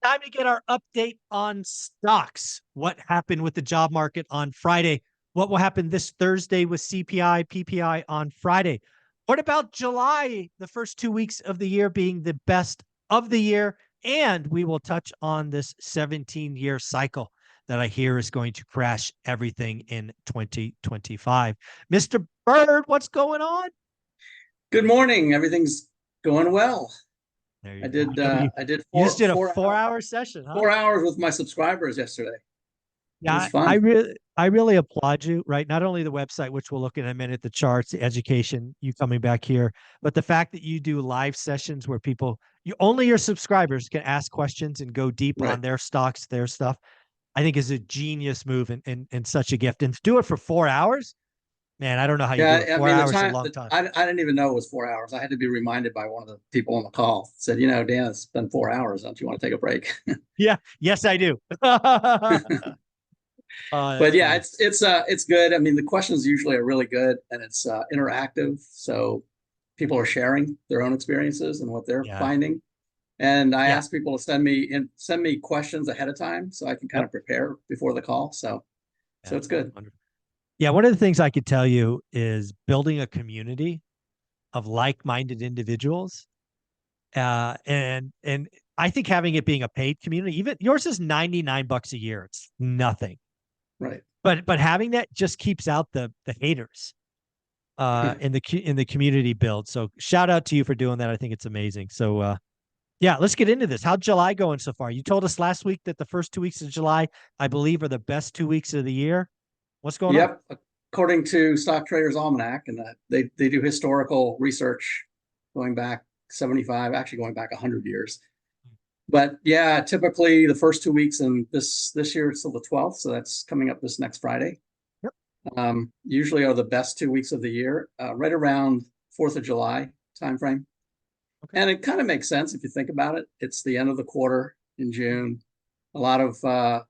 Time to get our update on stocks. What happened with the job market on Friday? What will happen this Thursday with CPI, PPI on Friday? What about July, the first 2 weeks of the year being the best of the year? And we will touch on this 17-year cycle that I hear is going to crash everything in 2025. Mr. Bird, what's going on? Good morning. Everything's going well. There I you go. did I did You just four did a four 4 hour session, huh? 4 hours with my subscribers yesterday. It was Yeah, I fun. really applaud you, right? Not only the website, which we'll look at in a minute, the charts, the education, you coming back here, but the fact that you do live sessions where only your subscribers can ask questions and go deep Right. on their stocks, their stuff, I think is a genius move and such a gift. And to do it for 4 hours, man, I don't know how you do Yeah, it. I Four mean hours is a long time. I didn't even know it was 4 hours. I had to be reminded by one of the people on the call. Said, Dan, it's been 4 hours. Don't you want to take a break? Yeah, yes, I do. Oh, But that's yeah, funny. it's good. I mean, the questions usually are really good and it's interactive. So people are sharing their own experiences and what they're Yeah, finding. And I yeah, ask people to send me questions ahead of time so I can kind yep, of prepare before the call. So yeah. it's good. Yeah, one of the things I could tell you is building a community of like-minded individuals. And I think having it being a paid community, even yours is $99 a year. It's nothing. Right. But having that just keeps out the haters in the community build. So shout out to you for doing that. I think it's amazing. So yeah, let's get into this. How's July going so far? You told us last week that the first 2 weeks of July, I believe, are the best 2 weeks of the year. What's going on? Yep. According to Stock Traders Almanac, and they do historical research going back 75, actually going back 100 years. But yeah, typically the first 2 weeks, and this year it's till the 12th, so that's coming up this next Friday. Yep. Usually are the best 2 weeks of the year, right around 4th of July timeframe. Okay. And it kind of makes sense if you think about it. It's the end of the quarter in June. A lot of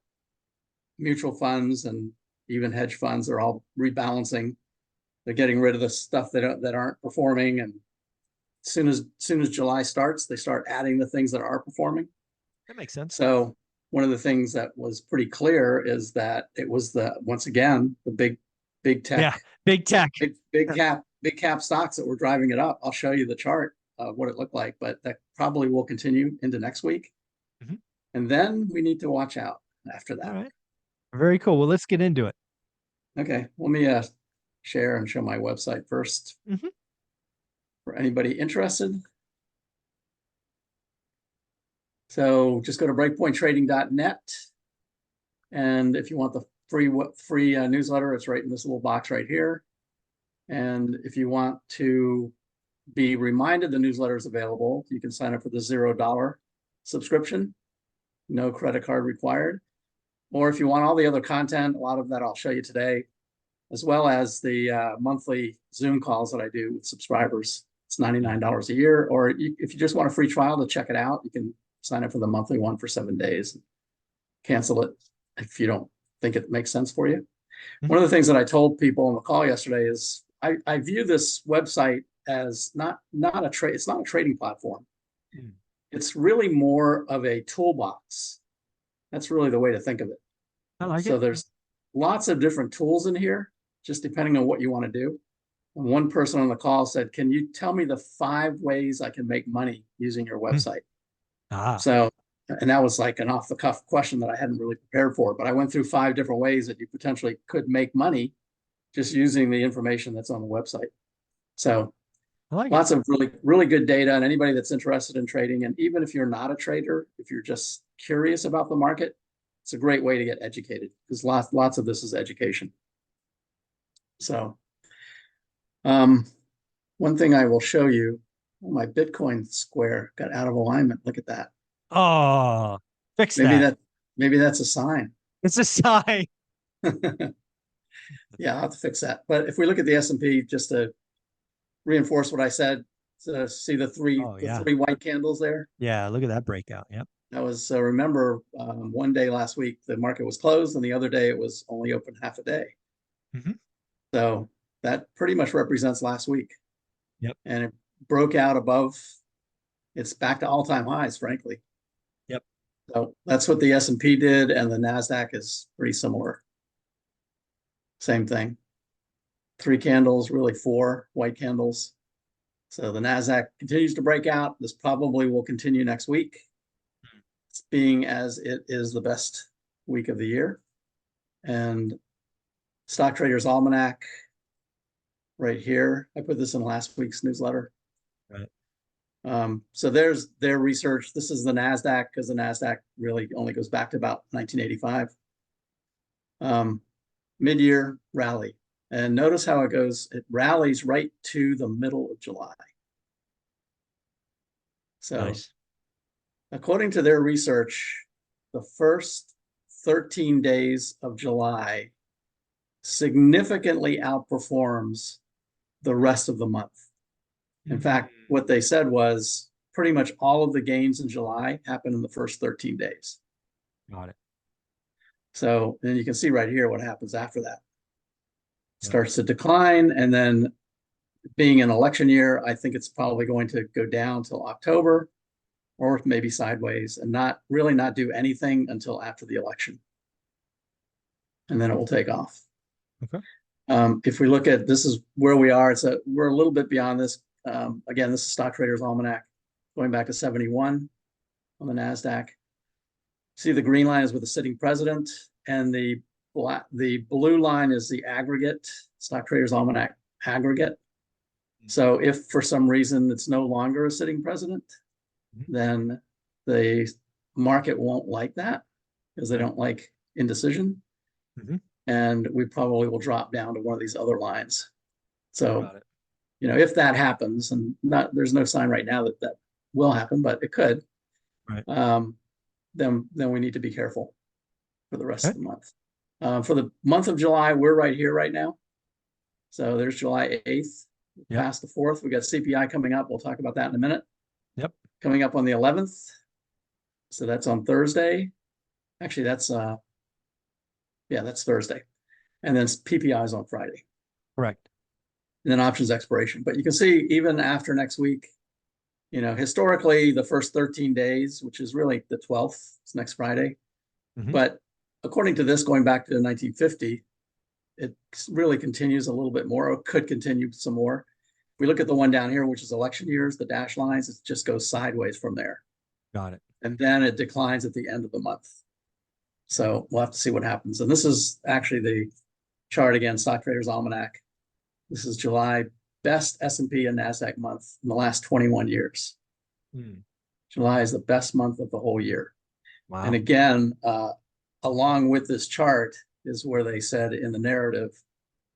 mutual funds and even hedge funds are all rebalancing. They're getting rid of the stuff that aren't performing, and as soon as July starts, they start adding the things that are performing. That makes sense. So one of the things that was pretty clear is that it was once again the big tech, Yeah. Big tech. big cap stocks that were driving it up. I'll show you the chart of what it looked like, but that probably will continue into next week. Mhm. And then we need to watch out after All that. right. Very cool. Well, let's get into it. Okay, let me share and show my website first Mhm. for anybody interested. So just go to breakpointtrading.net. And if you want the free newsletter, it's right in this little box right here. And if you want to be reminded the newsletter is available, you can sign up for the $0 subscription, no credit card required. Or if you want all the other content, a lot of that I'll show you today, as well as the monthly Zoom calls that I do with subscribers. It's $99 a year. Or if you just want a free trial to check it out, you can sign up for the monthly one for 7 days. Cancel it if you don't think it makes sense for you. Mhm. One of the things that I told people on the call yesterday is I view this website as not a trade. It's not a trading platform. Mm. It's really more of a toolbox. That's really the way to think of it. I like So it. there's lots of different tools in here, just depending on what you want to do. And one person on the call said, "Can you tell me the 5 ways I can make money using your Mm. website?" Ah, So, and that was like an off the cuff question that I hadn't really prepared for, but I went through 5 different ways that you potentially could make money just using the information that's on the website. So I like it. lots of really, really good data. And anybody that's interested in trading, and even if you're not a trader, if you're just curious about the market, it's a great way to get educated because lots of this is education. So um, one thing I will show you, oh, my Bitcoin square got out of alignment. Look at that. Oh, fix Maybe that. that maybe that's a sign. It's a sign. Yeah, I'll have to fix that. But if we look at the S&P, just to reinforce what I said, to see the three Oh, the yeah. three white candles there. Yeah. Look at that breakout. Yep. That was remember one day last week the market was closed, and the other day it was only open half a day. Hmm. So that pretty much represents last week, Yep. and it broke out above. It's back to all-time highs, frankly. Yep. So that's what the S&P did, and the NASDAQ is pretty similar. Same thing. 3 candles, really 4 white candles. So the NASDAQ continues to break out. This probably will continue next week, being as it is the best week of the year. And Stock Traders Almanac right here. I put this in last week's newsletter. Right. So there's their research. This is the NASDAQ, because the NASDAQ really only goes back to about 1985. Mid-year rally. And notice how it goes. It rallies right to the middle of July. So Nice. according to their research, the first 13 days of July significantly outperforms the rest of the month. In fact, what they said was pretty much all of the gains in July happened in the first 13 days. Got it. So then you can see right here what happens after that. Yep. Starts to decline, and then being an election year, I think it's probably going to go down till October, or maybe sideways, and not do anything until after the election. And then it will take off. Okay. If we look at, this is where we are. We're a little bit beyond this. Again, this is Stock Traders Almanac, going back to 71 on the NASDAQ. See, the green line is with the sitting president, and the blue line is the aggregate, Stock Traders Almanac aggregate. So if for some reason it's no longer a sitting president, then the market won't like that, because they don't like indecision. And we probably will drop down to one of these other lines. So, if that happens, and there's no sign right now that will happen, but it could, right. Then we need to be careful for the rest of the month. For the month of July, we're right here right now. So there's July 8th, past the 4th. We got CPI coming up. We'll talk about that in a minute. Yep. Coming up on the 11th. So that's on Thursday. Actually, that's Thursday. And then PPI is on Friday. Correct. And then options expiration. But you can see, even after next week, historically, the first 13 days, which is really the 12th, it's next Friday. But according to this, going back to 1950, it really continues a little bit more, or could continue some more. If we look at the one down here, which is election years, the dash lines, it just goes sideways from there. Got it. And then it declines at the end of the month. So we'll have to see what happens. And this is actually the chart again, Stock Traders Almanac. This is July, best S&P and NASDAQ month in the last 21 years. July is the best month of the whole year. Wow. And again, along with this chart is where they said in the narrative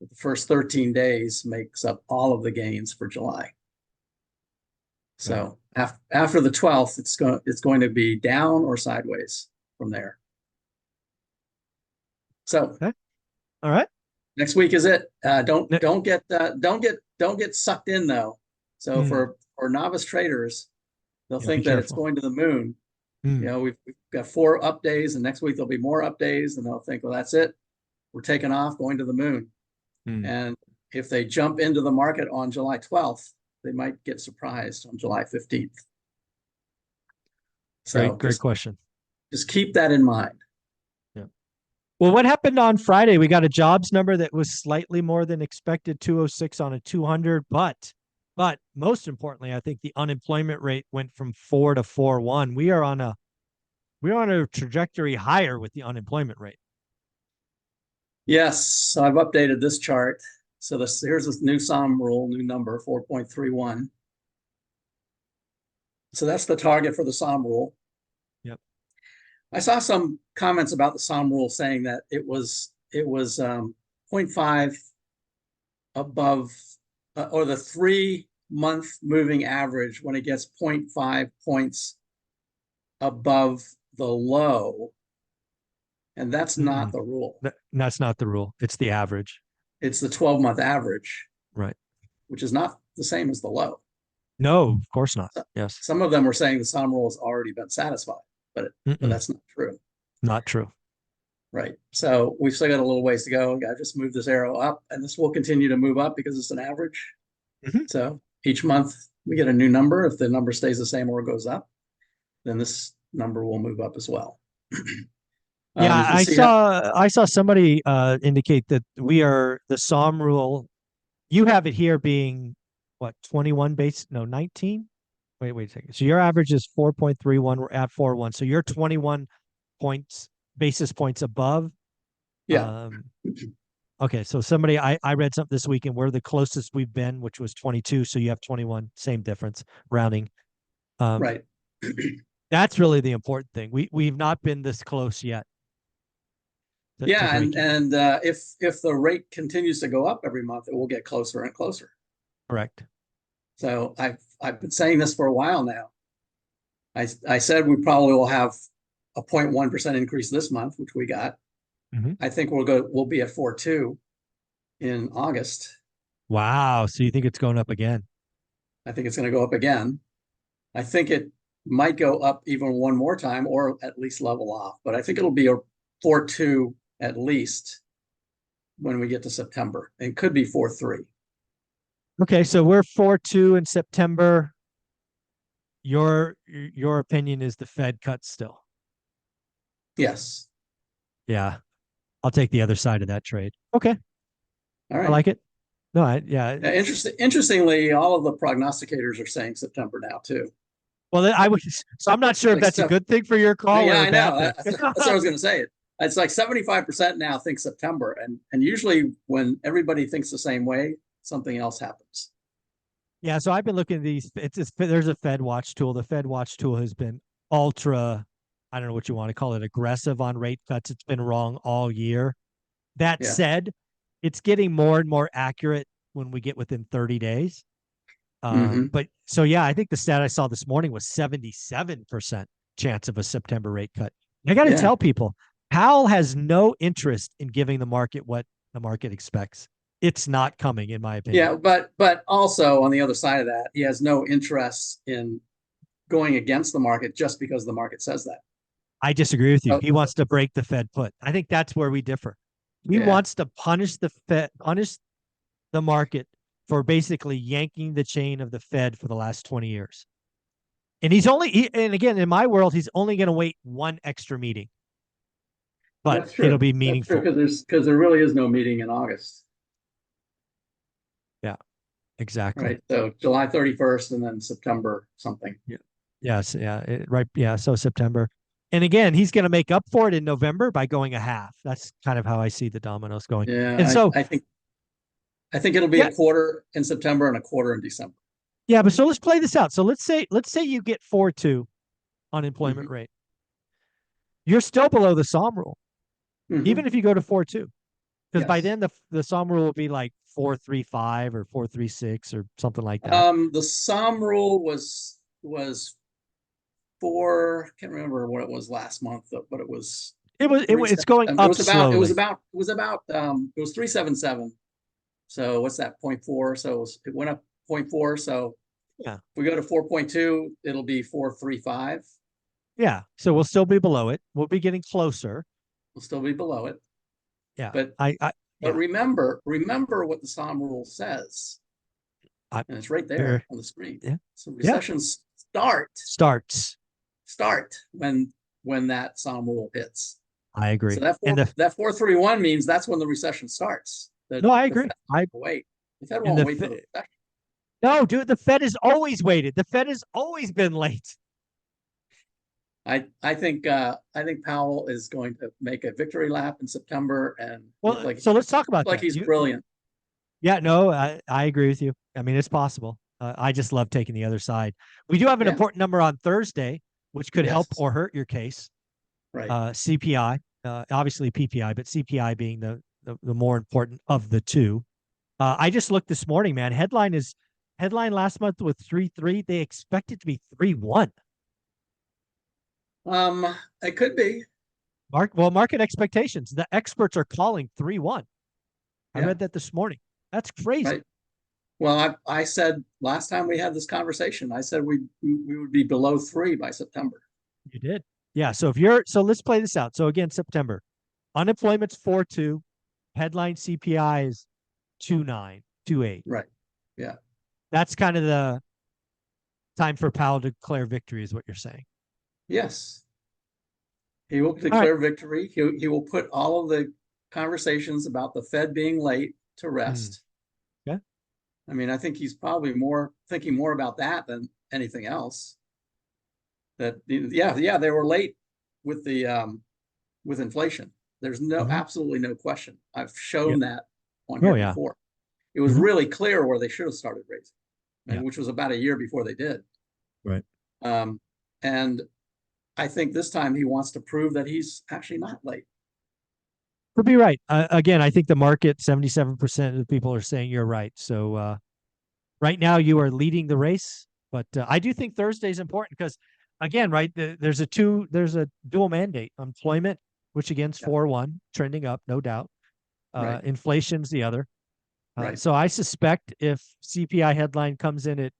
that the first 13 days makes up all of the gains for July. So after the 12th, it's going to be down or sideways from there. So, all right. Next week is it. Don't get sucked in though. So for novice traders, they'll think that it's going to the moon. We've got 4 up days, and next week there'll be more up days, and they'll think, well, that's it. We're taking off, going to the moon. And if they jump into the market on July 12th, they might get surprised on July 15th. So great question. Just keep that in mind. Well, what happened on Friday? We got a jobs number that was slightly more than expected, 206 on a 200, but most importantly, I think the unemployment rate went from 4 to 4.1. We are on a trajectory higher with the unemployment rate. Yes, so I've updated this chart. So here's this new SOM rule, new number, 4.31. So that's the target for the SOM rule. Yep. I saw some comments about the SOM rule saying that it was 0.5 above, or the 3-month moving average when it gets 0.5 points above the low. And that's not the rule. That's not the rule. It's the average. It's the 12-month average. Right. Which is not the same as the low. No, of course not. Yes. Some of them were saying the SOM rule has already been satisfied, but that's not true. Not true. Right. So we've still got a little ways to go. I just moved this arrow up, and this will continue to move up because it's an average. So each month we get a new number. If the number stays the same or goes up, then this number will move up as well. Yeah, You can I see that. saw somebody indicate that we are the SOM rule. You have it here being what, 21 base? No, 19. Wait a second. So your average is 4.31. We're at 4.1. So you're 21 basis points above. Yeah. Okay. So somebody, I read something this week and we're the closest we've been, which was 22. So you have 21, same difference, rounding. Right. That's really the important thing. We've not been this close yet. To breaking. If the rate continues to go up every month, it will get closer and closer. Correct. So I've been saying this for a while now. I said we probably will have a 0.1% increase this month, which we got. I think we'll be at 4.2 in August. Wow. So you think it's going up again? I think it's going to go up again. I think it might go up even one more time or at least level off, but I think it'll be a 4.2 at least when we get to September. It could be 4.3. Okay, so we're 4.2 in September. Your opinion is the Fed cuts still? Yes. Yeah, I'll take the other side of that trade. Okay, All right. I like it. No, yeah. Interestingly, all of the prognosticators are saying September now too. Well, so I'm not sure if that's a good thing for your call. Yeah, or I know. bad That's what I was going to say. It's like 75% now think September, and usually when everybody thinks the same way, something else happens. Yeah, so I've been looking at these. There's a Fed Watch tool. The Fed Watch tool has been ultra, I don't know what you want to call it, aggressive on rate cuts. It's been wrong all year. That said, it's getting more and more accurate when we get within 30 days. But so, yeah, I think the stat I saw this morning was 77% chance of a September rate cut. I got to tell people, Powell has no interest in giving the market what the market expects. It's not coming, in my opinion. Yeah, but also on the other side of that, he has no interest in going against the market just because the market says that. I disagree with you. He wants to break the Fed put. I think that's where we differ. He wants to punish the Fed, punish the market for basically yanking the chain of the Fed for the last 20 years. And and again, in my world, he's only going to wait one extra meeting. But it'll be meaningful. Because there really is no meeting in August. Yeah, exactly. Right. So July 31st and then September something. Yeah. Yes. Yeah. Right. Yeah. So September. And again, he's going to make up for it in November by going a half. That's kind of how I see the dominoes going. Yeah. And so I think it'll be a quarter in September and a quarter in December. Yeah. But so let's play this out. So let's say you get 4.2 unemployment rate. You're still below the SOM rule, even if you go to 4.2. Because by then the SOM rule will be like 4.35 or 4.36 or something like that. The SOM rule was 4. Can't remember what it was last month, but it was. It's going up slowly. It was about 3.77. So what's that? 0.4. So it went up 0.4. So yeah, if we go to 4.2, it'll be 4.35. Yeah. So we'll still be below it. We'll be getting closer. We'll still be below it. Yeah. But remember what the SOM rule says. And it's right there on the screen. Yeah. So recession starts when that SOM rule hits. I agree. So that 4.31 means that's when the recession starts. I agree. The Fed won't wait for the recession. No, dude, the Fed has always waited. The Fed has always been late. I think Powell is going to make a victory lap in September, and so let's talk about that. He's brilliant. Yeah, no, I agree with you. I mean, it's possible. I just love taking the other side. We do have an important number on Thursday, which could help or hurt your case. Right. CPI, obviously PPI, but CPI being the more important of the two. I just looked this morning, man. Headline last month with 3.3. They expect it to be 3.1. It could be. Market expectations. The experts are calling 3.1. I read that this morning. That's crazy. Right. Well, I said last time we had this conversation, I said we would be below 3 by September. You did. Yeah. So let's play this out. So again, September, unemployment's 4.2. Headline CPI is 2.9, 2.8. Right. Yeah. That's kind of the time for Powell to declare victory, is what you're saying. Yes. He will All right. declare victory. He will put all of the conversations about the Fed being late to rest. Yeah. I mean, I think he's probably thinking more about that than anything else. That yeah, they were late with the with inflation. There's absolutely no question. I've shown that on here before. It was really clear where they should have started raising, which was about a year before they did. Right. And I think this time he wants to prove that he's actually not late. Could be right. Again, I think the market, 77% of the people are saying you're right. So right now you are leading the race, but I do think Thursday is important because, again, right, there's a dual mandate: employment, which again's 4.1, trending up, no doubt. Inflation's the other. So I suspect if CPI headline comes in at,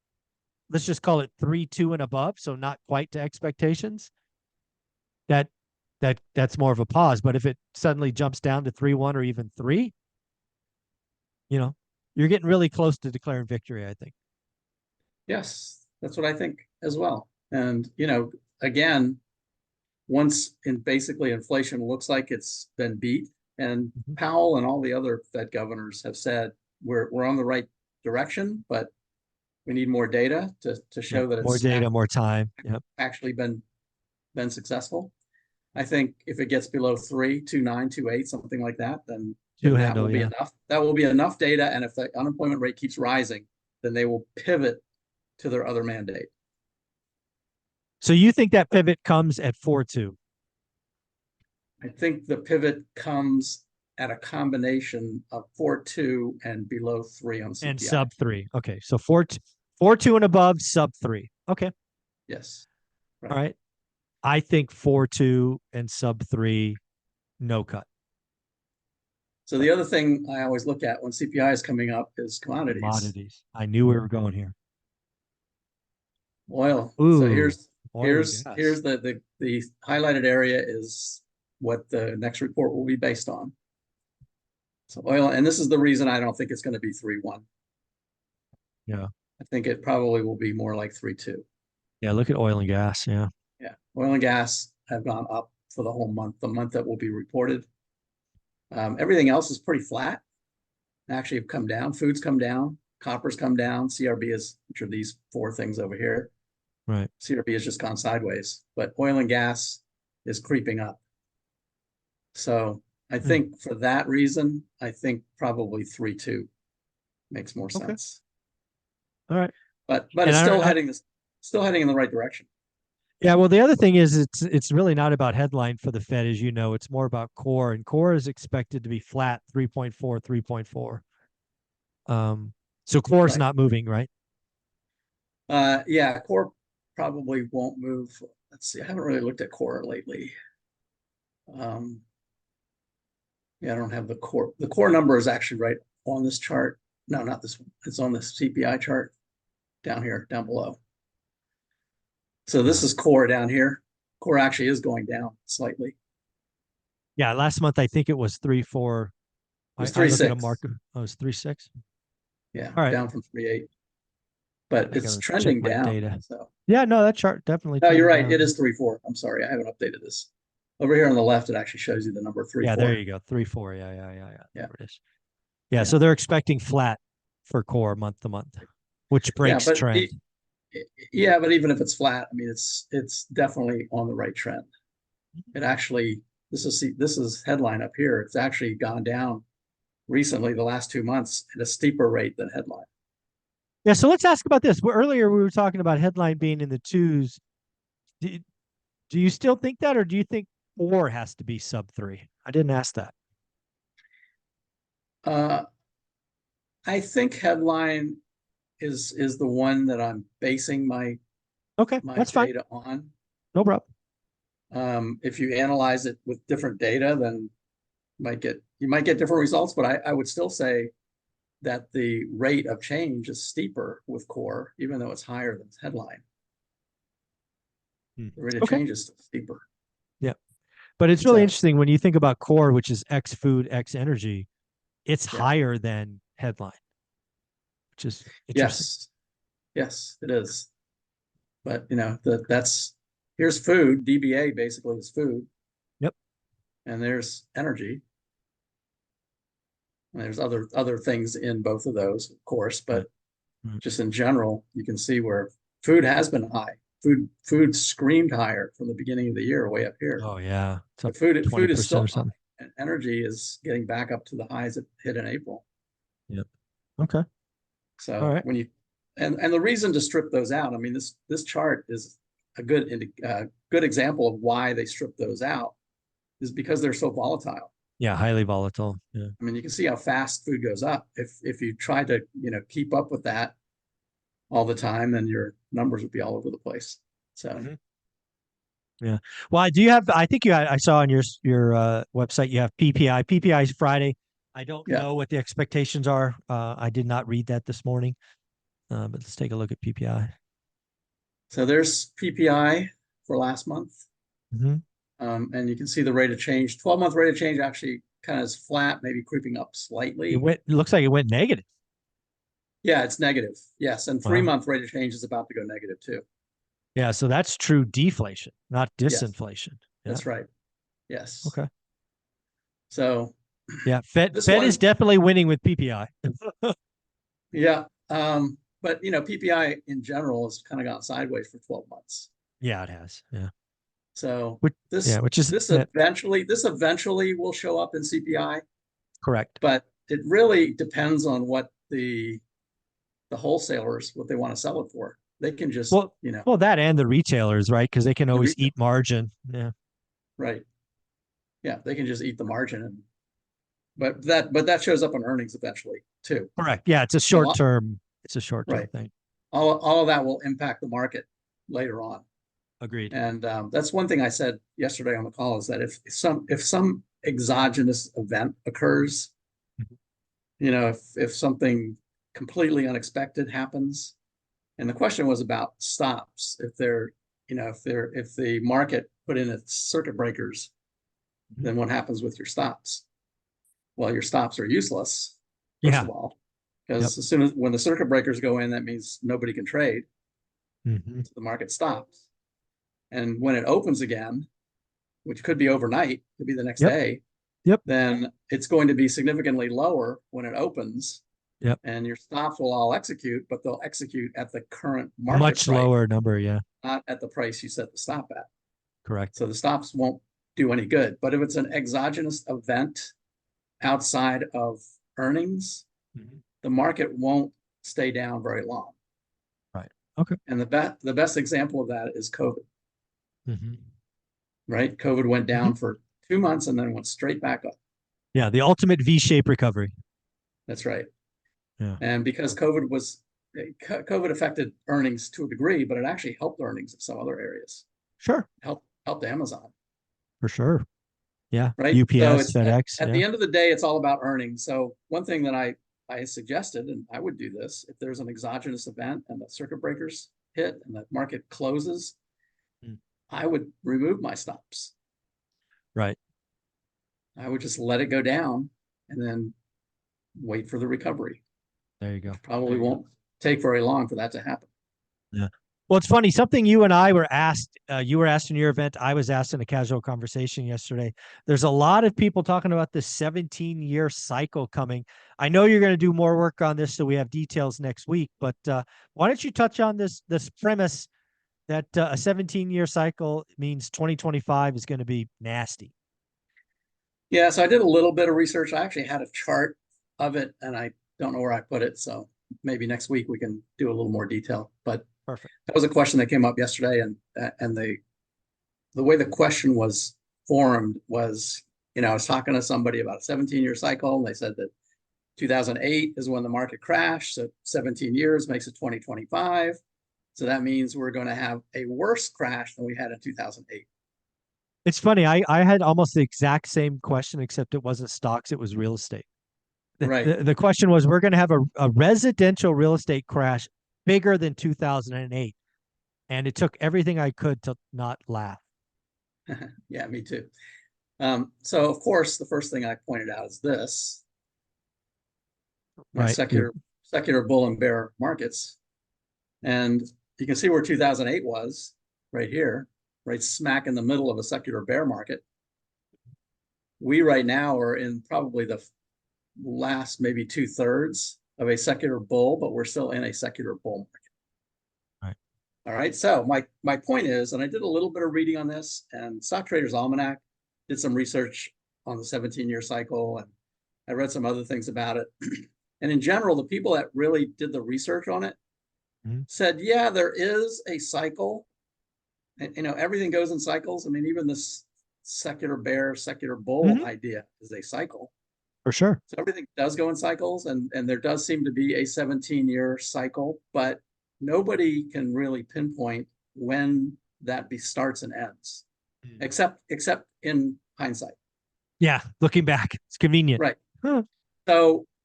let's just call it 3.2 and above, so not quite to expectations, that's more of a pause. But if it suddenly jumps down to 3.1 or even 3, you're getting really close to declaring victory, I think. Yes, that's what I think as well. And, again, once basically inflation looks like it's been beat, and Powell and all the other Fed governors have said we're on the right direction, but we need more data to show that it's more data, more time. Actually been successful. I think if it gets below 3, 2.9, 2.8, something like that, then that will be enough. That will be enough data. And if the unemployment rate keeps rising, then they will pivot to their other mandate. So you think that pivot comes at 4.2? I think the pivot comes at a combination of 4.2 and below 3 on CPI. And sub 3. Okay. So 4.2 and above, sub 3. Okay. Yes. Right. All right. I think 4.2 and sub 3, no cut. So the other thing I always look at when CPI is coming up is commodities. Commodities. I knew we were going here. Oil. Ooh, so here's the highlighted area is what the next report will be based on. So oil, and this is the reason I don't think it's going to be 3.1. Yeah. I think it probably will be more like 3.2. Yeah, look at oil and gas. Yeah. Yeah. Oil and gas have gone up for the whole month, the month that will be reported. Everything else is pretty flat. Actually have come down. Food's come down. Copper's come down. CRB which are these 4 things over here. Right. CRB has just gone sideways, but oil and gas is creeping up. So I think for that reason, I think probably 3.2 makes more sense. All right. But it's still heading in the right direction. Yeah, well, the other thing is it's really not about headline for the Fed, as you know. It's more about core, and core is expected to be flat, 3.4, 3.4. So core is not moving, right? Yeah, core probably won't move. Let's see. I haven't really looked at core lately. Yeah, I don't have the core. The core number is actually right on this chart. No, not this one. It's on the CPI chart down here, down below. So this is core down here. Core actually is going down slightly. Yeah, last month I think it was 3.4. It was 3.6. I look at a marker. Oh, it was 3.6. Yeah, all right, down from 3.8. But it's trending down. Data. So yeah, no, that chart definitely. No, you're right. Down. It is 3.4. I'm sorry, I haven't updated this. Over here on the left, it actually shows you the number 3.4. Yeah, there you go. 3.4. Yeah. There it is. Yeah, so they're expecting flat for core month to month, which breaks trend. Yeah, but even if it's flat, I mean, it's definitely on the right trend. It actually, this is headline up here. It's actually gone down recently, the last 2 months, at a steeper rate than headline. Yeah, so let's ask about this. Earlier we were talking about headline being in the 2s. Do you still think that, or do you think core has to be sub 3? I didn't ask that. I think headline is the one that I'm basing my that's data fine. on. No problem. If you analyze it with different data, then you might get different results, but I would still say that the rate of change is steeper with core, even though it's higher than headline. The rate of change is steeper. Yeah. But it's really interesting when you think about core, which is X food, X energy, it's higher than headline, which is interesting. Yes, it is. But here's food. DBA basically is food. and there's energy. And there's other things in both of those, of course, but Right. just in general, you can see where food has been high. Food screamed higher from the beginning of the year, way up here. Oh yeah, it's up But food is 20% still or high, something. and energy is getting back up to the highs it hit in April. Yep. Okay. All So right. when you and the reason to strip those out, I mean, this chart is a good example of why they strip those out, is because they're so volatile. Yeah, highly volatile. Yeah. I mean, you can see how fast food goes up. If you try to keep up with that all the time, then your numbers would be all over the place. So Mhm. Yeah. Well, do you have? I think I saw on your website you have PPI. PPI is Friday. I don't yeah, know what the expectations are. I did not read that this morning. But let's take a look at PPI. so there's PPI for last month, Mm-hmm. and you can see the rate of change. 12-month rate of change actually kind of is flat, maybe creeping up slightly. It looks like it went negative. Yeah, it's negative. Yes, and Wow. 3-month rate of change is about to go negative too. Yeah. So that's true deflation, not Yes, disinflation. Yeah. that's right. Yes. Okay. So Yeah. Fed this Fed is one, definitely winning with PPI. yeah. But PPI in general has kind of gone sideways for 12 months. Yeah, it has. Yeah. So Which this yeah, which is this eventually will show up in CPI, correct. but it really depends on what the wholesalers, what they want to sell it for. They can just, Well, well, that and the retailers, right? Because they can the always retail, eat margin. Yeah. right? Yeah, they can just eat the margin, and but that shows up on earnings eventually too. Correct. Yeah, it's a A short lot, term. It's a short term right? thing. All of that will impact the market later on. Agreed. And that's one thing I said yesterday on the call, is that if some exogenous event occurs, Mhm. if something completely unexpected happens, and the question was about stops, if the market put in its circuit breakers, Mhm. then what happens with your stops? Well, your stops are useless, first Yeah. of all, Yep. because as soon as when the circuit breakers go in, that means nobody can trade, Hmm. so the market stops. And when it opens again, which could be overnight, could be the next Yep. day, Yep. then it's going to be significantly lower when it opens, Yep. and your stops will all execute, but they'll execute at the current A market much price, lower number. Yeah. not at the price you set the stop at. Correct. So the stops won't do any good. But if it's an exogenous event outside of earnings, Mhm. the market won't stay down very long. Right. Okay. And the best example of that is COVID, Hmm. right? COVID went Hmm. down for 2 months and then went straight back up. Yeah. The ultimate V-shaped recovery. That's right. Yeah. And because COVID affected earnings to a degree, but it actually helped earnings in some other areas. Sure. Helped Amazon, For sure. Yeah. right? So UPS, it's FedEx. at Yeah. the end of the day, it's all about earnings. So one thing that I suggested, and I would do this, if there's an exogenous event and the circuit breakers hit and the market closes, Mm. I would remove my stops. Right. I would just let it go down and then wait for the recovery, There you go. which probably won't take very long for that to happen. Yeah. Well, it's funny. Something you and I were asked, you were asked in your event. I was asked in a casual conversation yesterday. There's a lot of people talking about this 17-year cycle coming. I know you're going to do more work on this, so we have details next week. But why don't you touch on this premise that a 17-year cycle means 2025 is going to be nasty? Yeah, so I did a little bit of research. I actually had a chart of it, and I don't know where I put it. So maybe next week we can do a little more detail. But Perfect. that was a question that came up yesterday, and the way the question was formed was, I was talking to somebody about a 17-year cycle, and they said that 2008 is when the market crashed. So 17 years makes it 2025. So that means we're going to have a worse crash than we had in 2008. It's funny. I had almost the exact same question, except it wasn't stocks, it was real estate. Right. The question was, we're going to have a residential real estate crash bigger than 2008. And it took everything I could to not laugh. Yeah, me too. So of course, the first thing I pointed out is this, my Right. You're secular bull and bear markets. And you can see where 2008 was right here, right smack in the middle of a secular bear market. we right now are in probably the last maybe 2/3 of a secular bull, but we're still in a secular bull market. Right. All right. So my point is, and I did a little bit of reading on this, and Stock Traders Almanac did some research on the 17-year cycle, and I read some other things about it. And in general, the people that really did the research on it said, yeah, there is a cycle. And, everything goes in cycles. I mean, even this secular bear, secular bull idea is a cycle. For sure. So everything does go in cycles, and there does seem to be a 17-year cycle, but nobody can really pinpoint when that starts and ends, except in hindsight. Yeah, looking back, it's convenient. Right.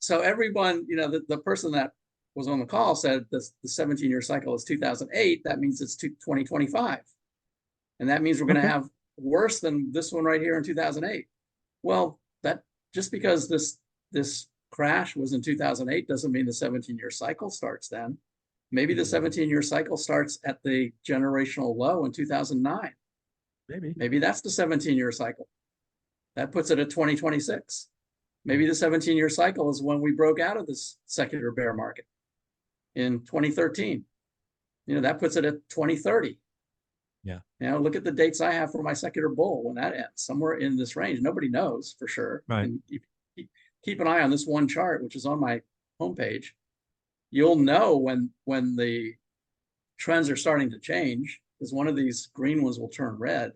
So everyone, the person that was on the call said the 17-year cycle is 2008. That means it's 2025. And that means we're going to have worse than this one right here in 2008. Well, that just because this crash was in 2008 doesn't mean the 17-year cycle starts then. Maybe the 17-year cycle starts at the generational low in 2009. Maybe that's the 17-year cycle. That puts it at 2026. Maybe the 17-year cycle is when we broke out of this secular bear market in 2013. That puts it at 2030. Yeah. Look at the dates I have for my secular bull when that ends, somewhere in this range. Nobody knows for sure. Right. And keep an eye on this one chart, which is on my homepage. You'll know when the trends are starting to change, because one of these green ones will turn red.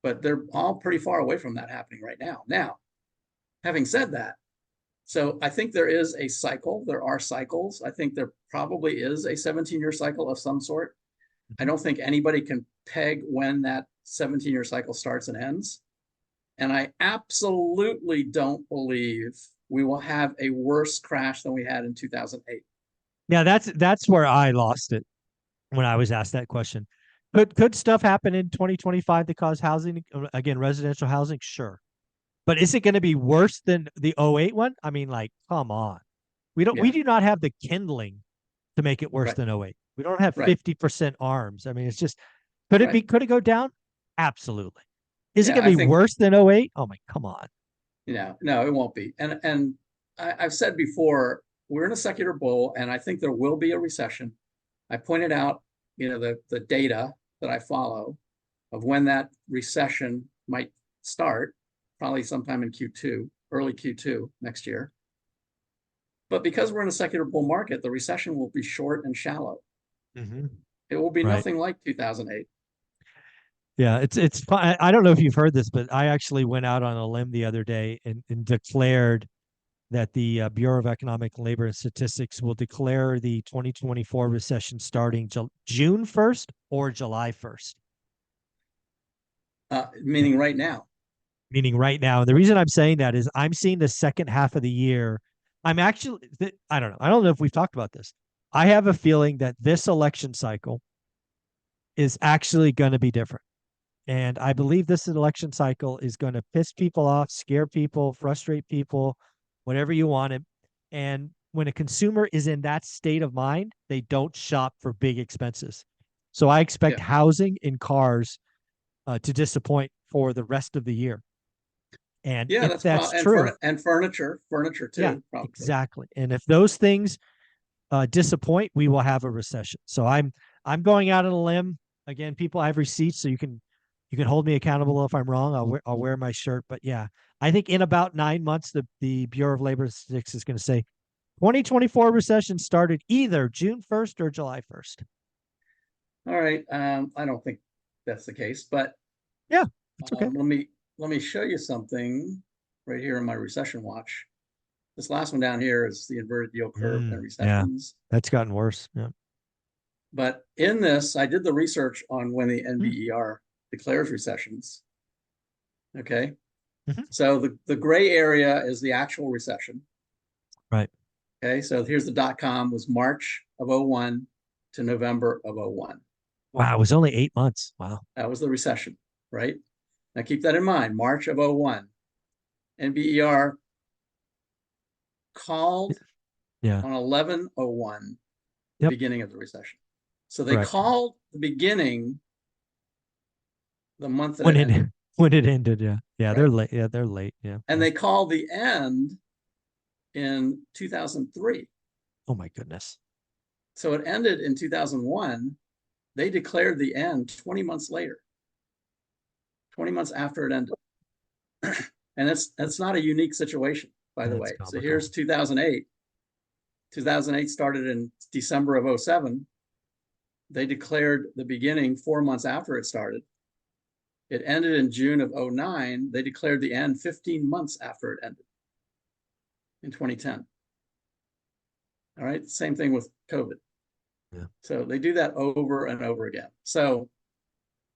But they're all pretty far away from that happening right now. Now, having said that, so I think there is a cycle. There are cycles. I think there probably is a 17-year cycle of some sort. I don't think anybody can peg when that 17-year cycle starts and ends. And I absolutely don't believe we will have a worse crash than we had in 2008. Yeah, that's where I lost it when I was asked that question. Could stuff happen in 2025 to cause housing, again, residential housing? Sure. But is it going to be worse than the 08 one? I mean, like, come on. We do not have the kindling to make it worse than 08. We don't have 50% arms. I mean, it's just, could it go down? Absolutely. Is it going to be worse than 08? Oh my, come on. No, it won't be. And I've said before, we're in a secular bull, and I think there will be a recession. I pointed out, the data that I follow of when that recession might start, probably sometime in Q2, early Q2 next year. But because we're in a secular bull market, the recession will be short and shallow. It will be nothing like 2008. Yeah, it's fun. I don't know if you've heard this, but I actually went out on a limb the other day and declared that the Bureau of Economic Labor and Statistics will declare the 2024 recession starting June 1st or July 1st. Meaning right now. Meaning right now. The reason I'm saying that is I'm seeing the second half of the year. I don't know. I don't know if we've talked about this. I have a feeling that this election cycle is actually going to be different. And I believe this election cycle is going to piss people off, scare people, frustrate people, whatever you want it. And when a consumer is in that state of mind, they don't shop for big expenses. So I expect housing and cars to disappoint for the rest of the year. And if that's true, and furniture too. Yeah, probably. Exactly. And if those things disappoint, we will have a recession. So I'm going out on a limb. Again, people, I have receipts, so you can hold me accountable if I'm wrong. I'll wear my shirt. But yeah, I think in about 9 months, the Bureau of Labor Statistics is going to say 2024 recession started either June 1st or July 1st. All right. I don't think that's the case, but yeah, it's okay. Let me show you something right here in my recession watch. This last one down here is the inverted yield curve and recessions. Yeah, that's gotten worse. Yeah. But in this, I did the research on when the NBER declares recessions. Okay. So the gray area is the actual recession. Right. Okay. So here's the .com was March of 01 to November of 01. Wow. It was only 8 months. Wow. That was the recession, right? Now keep that in mind. March of 01. NBER called on 11/01, the beginning of the recession. So they called the beginning the month that when it ended. when it ended. Yeah. Yeah. Right. They're late. Yeah. They're late. Yeah. And Yeah. they called the end in 2003. Oh my goodness. So it ended in 2001. They declared the end 20 months later, 20 months after it ended. And that's not a unique situation, by the That's way. So comical. here's 2008. 2008 started in December of 07. They declared the beginning 4 months after it started. It ended in June of 09. They declared the end 15 months after it ended in 2010. All right. Same thing with COVID. Yeah. So they do that over and over again. So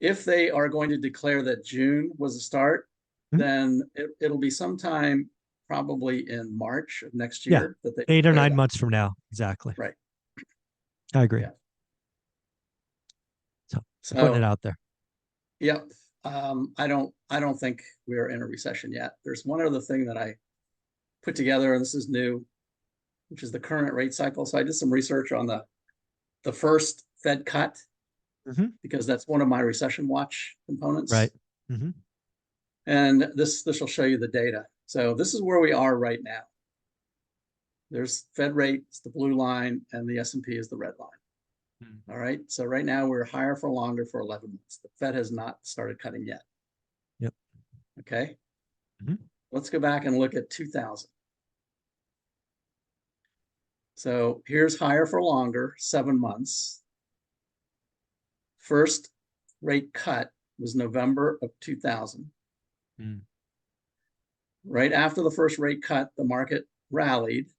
if they are going to declare that June was a start, then it'll be sometime probably in March of next Yeah. year that they 8 or 9 that. months from now. Exactly. Right. I agree. Yeah. So putting it So out there. yep. I don't think we're in a recession yet. There's one other thing that I put together, and this is new, which is the current rate cycle. So I did some research on the first Fed cut, because that's one of my recession watch components. Right. And this will show you the data. So this is where we are right now. There's Fed rate, it's the blue line, and the S&P is the red line. All right. So right now we're higher for longer for 11 months. The Fed has not started cutting yet. Yep. Okay. Let's go back and look at 2000. So here's higher for longer, 7 months. First rate cut was November of 2000. Right after the first rate cut, the market rallied,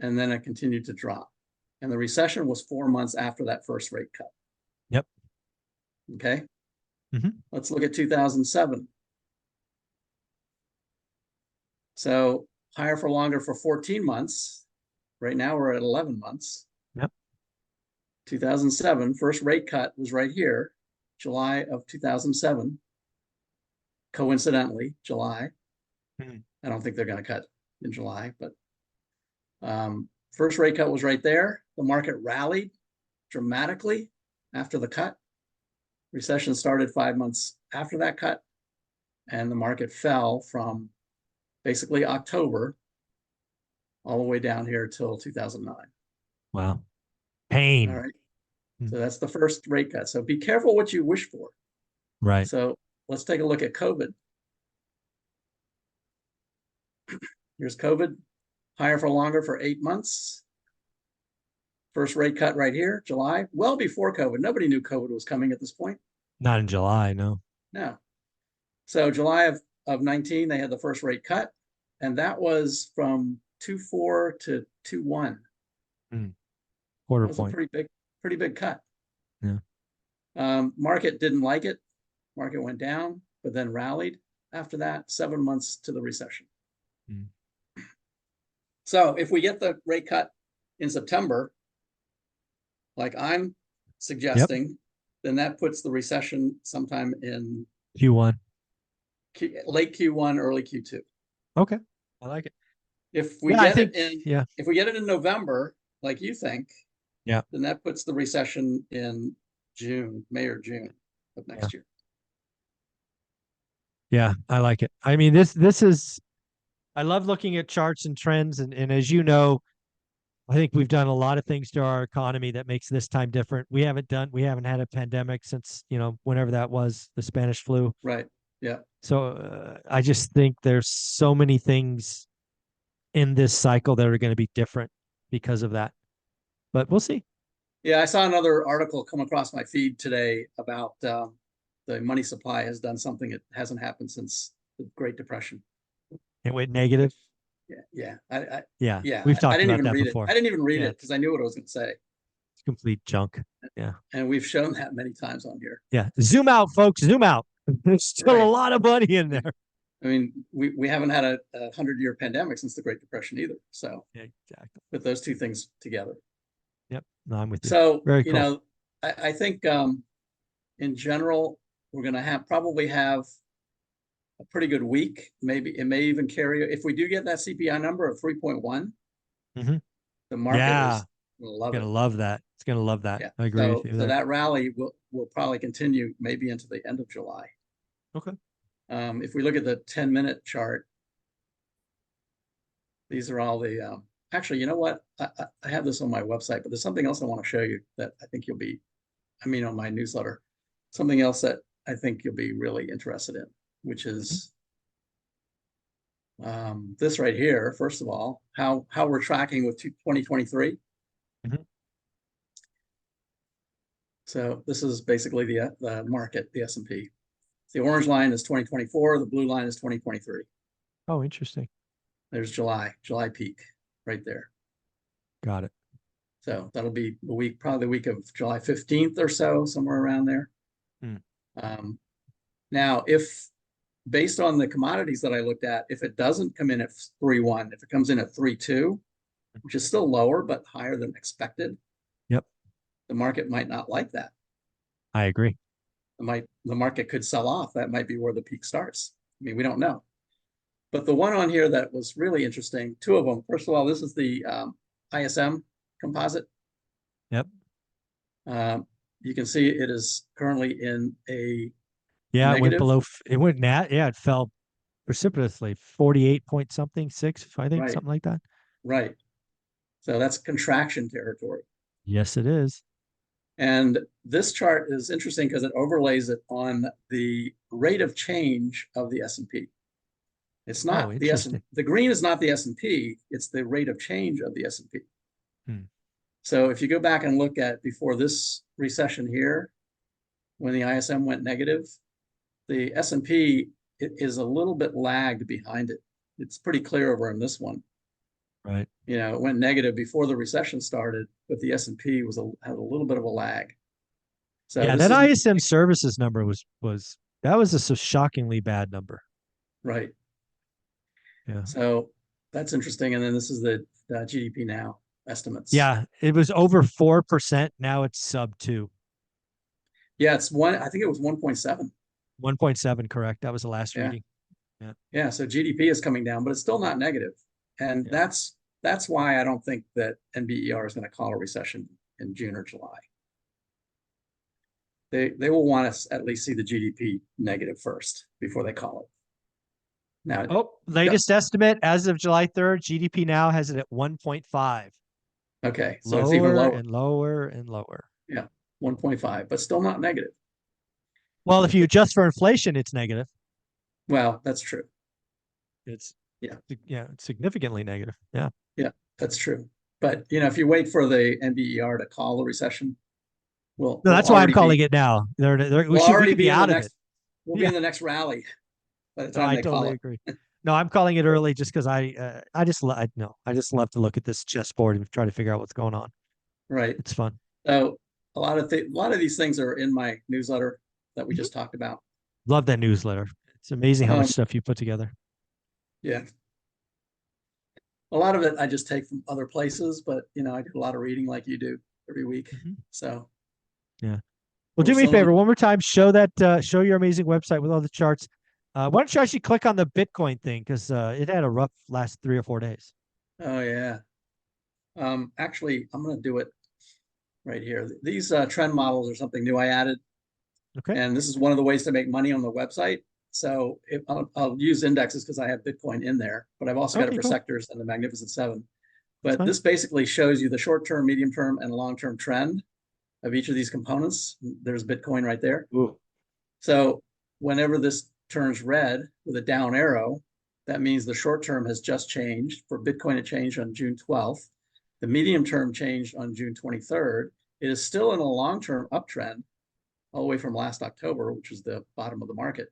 and then it continued to drop. And the recession was 4 months after that first rate cut. Yep. Okay. Let's look at 2007. So higher for longer for 14 months. Right now we're at 11 months. Yep. 2007, first rate cut was right here, July of 2007. Coincidentally, July. I don't think they're going to cut in July, but first rate cut was right there. The market rallied dramatically after the cut. Recession started 5 months after that cut, and the market fell from basically October all the way down here till 2009. Wow. Pain. All right. So that's the first rate cut. So be careful what you wish for. Right. So let's take a look at COVID. Here's COVID, higher for longer for 8 months. First rate cut right here, July, well before COVID. Nobody knew COVID was coming at this point. Not in July, no. No. So July of 19, they had the first rate cut, and that was from 2.4 to 2.1. Quarter That was point. a pretty big cut. Yeah. Market didn't like it. Market went down, but then rallied after that, 7 months to the recession. So if we get the rate cut in September, like I'm suggesting, then that puts the recession sometime in Q1. late Q1, early Q2. Okay. I like it. If we get it in November, like you think, then that puts the recession in June, May or June of next year. Yeah, I like it. I mean, this is, I love looking at charts and trends, and as you know, I think we've done a lot of things to our economy that makes this time different. We haven't had a pandemic since, whenever that was, the Spanish flu. Right. Yeah. So I just think there's so many things in this cycle that are going to be different because of that. But we'll see. Yeah, I saw another article come across my feed today about the money supply has done something that hasn't happened since the Great Depression. It went negative. Yeah. We've talked about that read before. I didn't even read it because I knew what I was going to say. It's complete junk. Yeah. And we've shown that many times on here. Yeah. Zoom out, folks. Zoom out. There's still a lot of money in there. I mean, we haven't had a 100-year pandemic since the Great Depression either. So exactly. Put those two things together. Yep. No, I'm with you. So, very cool. I think in general, we're going to probably have a pretty good week. Maybe it may even carry, if we do get that CPI number of 3.1, the market is going to love that. It's going to love that. Yeah. I agree with you. So that rally will probably continue maybe into the end of July. Okay. If we look at the 10-minute chart, these are all the, actually, you know what? I have this on my website, but there's something else I want to show you that I think you'll be, on my newsletter, something else that I think you'll be really interested in, which is this right here. First of all, how we're tracking with 2023. Mhm. So this is basically the market, the S&P. The orange line is 2024. The blue line is 2023. Oh, interesting. There's July peak right there. Got it. So that'll be the week, probably the week of July 15th or so, somewhere around there. Now, if based on the commodities that I looked at, if it doesn't come in at 3.1, if it comes in at 3.2, which is still lower but higher than expected, Yep. the market might not like that. I agree. The market could sell off. That might be where the peak starts. I mean, we don't know. But the one on here that was really interesting, two of them. First of all, this is the ISM composite. Yep. You can see it is currently in a Yeah, it went negative. below. It went yeah, it fell precipitously, 48 point something, 6, I think, Right. something like that. Right. So that's contraction territory. Yes, it is. And this chart is interesting because it overlays it on the rate of change of the S&P. It's not the S&P. The green is not the S&P. It's the rate of change of the S&P. So if you go back and look at before this recession here, when the ISM went negative, the S&P is a little bit lagged behind it. It's pretty clear over in this one. Right. It went negative before the recession started, but the S&P had a little bit of a lag. So yeah, that ISM services number was a shockingly bad number. Right. Yeah. So that's interesting. And then this is the GDP now estimates. Yeah, it was over 4%. Now it's sub 2. Yeah, it's one. I think it was 1.7. 1.7, correct. That was the last reading. Yeah. Yeah. So GDP is coming down, but it's still not negative. And that's why I don't think that NBER is going to call a recession in June or July. They will want us at least see the GDP negative first before they call it. Now, latest estimate as of July 3rd, GDP now has it at 1.5. Okay, so it's even lower and lower and lower. Yeah, 1.5, but still not negative. Well, if you adjust for inflation, it's negative. Well, that's true. It's significantly negative. Yeah. Yeah, that's true. But if you wait for the NBER to call a recession, no, that's why I'm calling it now. We should be out of it. We'll be in the next rally by the time I totally agree. No, I'm calling it early just because I just love to look at this chessboard and try to figure out what's going on. Right. It's fun. So a lot of these things are in my newsletter that we just talked about. Love that newsletter. It's amazing how much stuff you put together. Yeah. A lot of it I just take from other places, but I do a lot of reading like you do every week. So yeah. Well, do me a favor, one more time. Show your amazing website with all the charts. Why don't you actually click on the Bitcoin thing, because it had a rough last 3 or 4 days. Oh yeah. Actually, I'm going to do it right here. These trend models are something new I added. Okay. And this is one of the ways to make money on the website. So I'll use indexes because I have Bitcoin in there, but I've also got it for sectors and the Magnificent Seven. But this basically shows you the short-term, medium-term, and long-term trend of each of these components. There's Bitcoin right there. Ooh. So whenever this turns red with a down arrow, that means the short term has just changed. For Bitcoin, it changed on June 12th. The medium term changed on June 23rd. It is still in a long-term uptrend all the way from last October, which was the bottom of the market.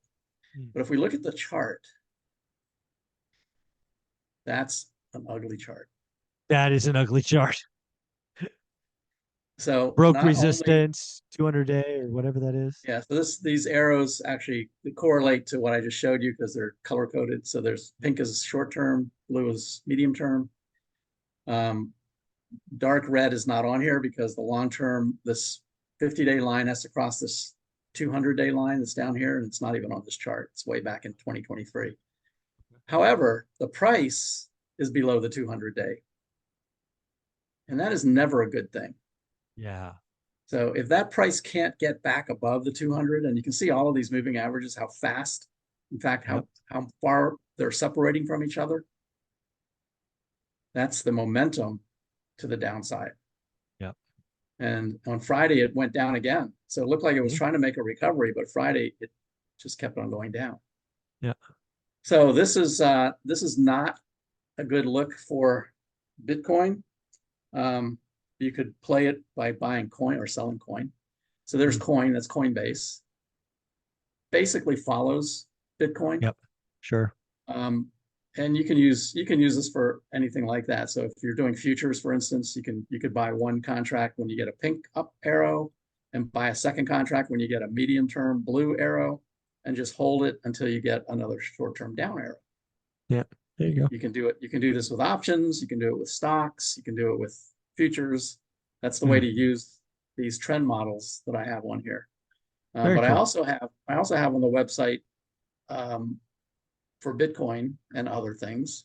But if we look at the chart, that's an ugly chart. That is an ugly chart. So broke resistance, 200-day or whatever that is. Yeah, so these arrows actually correlate to what I just showed you because they're color coded. So there's pink is short term, blue is medium term. Dark red is not on here because the long term, this 50-day line has to cross this 200-day line that's down here, and it's not even on this chart. It's way back in 2023. However, the price is below the 200-day, and that is never a good thing. Yeah. So if that price can't get back above the 200, and you can see all of these moving averages, how fast, in fact, how far they're separating from each other. That's the momentum to the downside. Yep. And on Friday, it went down again. So it looked like it was trying to make a recovery, but Friday, it just kept on going down. Yeah. So this is not a good look for Bitcoin. You could play it by buying coin or selling coin. So there's coin, that's Coinbase. Basically follows Bitcoin. Yep. Sure. And you can use this for anything like that. So if you're doing futures, for instance, you could buy one contract when you get a pink up arrow, and buy a second contract when you get a medium term blue arrow, and just hold it until you get another short term down arrow. Yeah, there you go. You can do it. You can do this with options. You can do it with stocks. You can do it with futures. That's the way to use these trend models that I have on here. But cool. I also have on the website for Bitcoin and other things,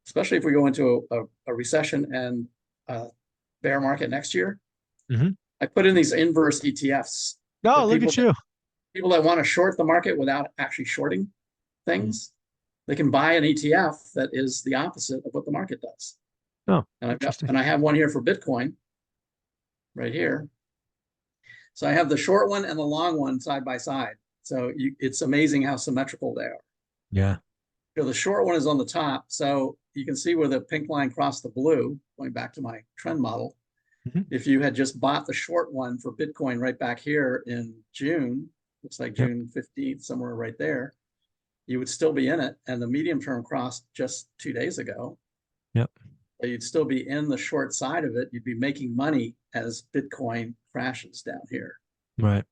especially if we go into a recession and a bear market next year. I put in these inverse ETFs. Oh, look at you. People that want to short the market without actually shorting things, they can buy an ETF that is the opposite of what the market does. Oh, and I have one here for Bitcoin right here. So I have the short one and the long one side by side. So it's amazing how symmetrical they are. Yeah. So the short one is on the top. So you can see where the pink line crossed the blue, going back to my trend model. If you had just bought the short one for Bitcoin right back here in June, looks like June 15th, somewhere right there, you would still be in it. And the medium term crossed just 2 days ago. Yep. So you'd still be in the short side of it. You'd be making money as Bitcoin crashes down here. Right.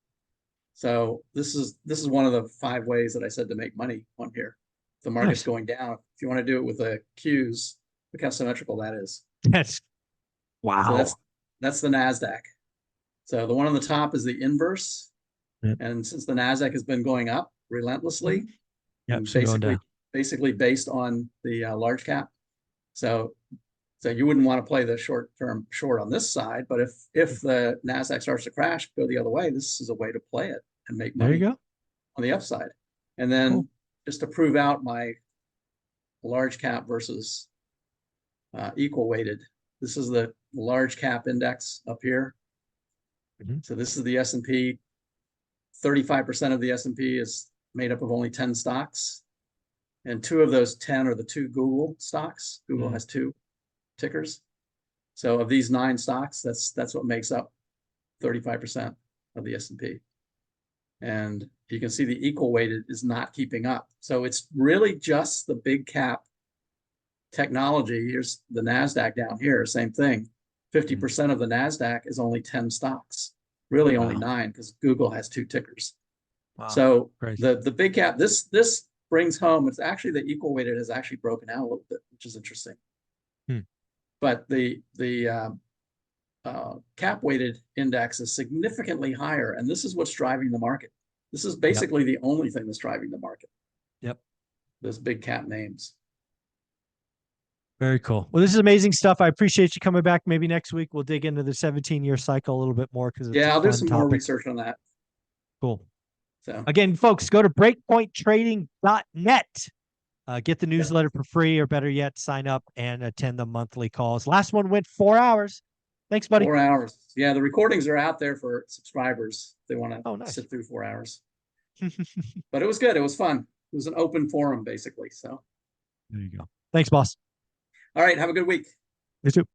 So this is one of the 5 ways that I said to make money on here. The market's going down. If you want to do it with the Qs, look how symmetrical that is. That's wow. So that's the NASDAQ. So the one on the top is the inverse. And since the NASDAQ has been going up relentlessly, basically based on the large cap. So you wouldn't want to play the short-term short on this side, but if the NASDAQ starts to crash, go the other way, this is a way to play it and make money. There you go. On the upside. And then just to prove out my large cap versus equal weighted, this is the large cap index up here. So this is the S&P. 35% of the S&P is made up of only 10 stocks. And 2 of those 10 are the 2 Google stocks. Google has 2 tickers. So of these 9 stocks, that's what makes up 35% of the S&P. And you can see the equal weighted is not keeping up. So it's really just the big cap technology. Here's the NASDAQ down here, same thing. 50% of the NASDAQ is only 10 stocks. Really only 9 because Google has 2 tickers. Wow. So the big cap, this brings home, it's actually the equal weighted has actually broken out a little bit, which is interesting. But the cap weighted index is significantly higher, and this is what's driving the market. This is basically the only thing that's driving the market. Those big cap names. Very cool. Well, this is amazing stuff. I appreciate you coming back. Maybe next week we'll dig into the 17-year cycle a little bit more because I'll do some more research on that. Cool. So again, folks, go to breakpointtrading.net. Get the newsletter for free, or better yet, sign up and attend the monthly calls. Last one went 4 hours. Thanks, buddy. 4 hours. Yeah, the recordings are out there for subscribers if they want to sit through 4 hours. But it was good. It was fun. It was an open forum, basically. So there you go. Thanks, boss. All right. Have a good week. You too.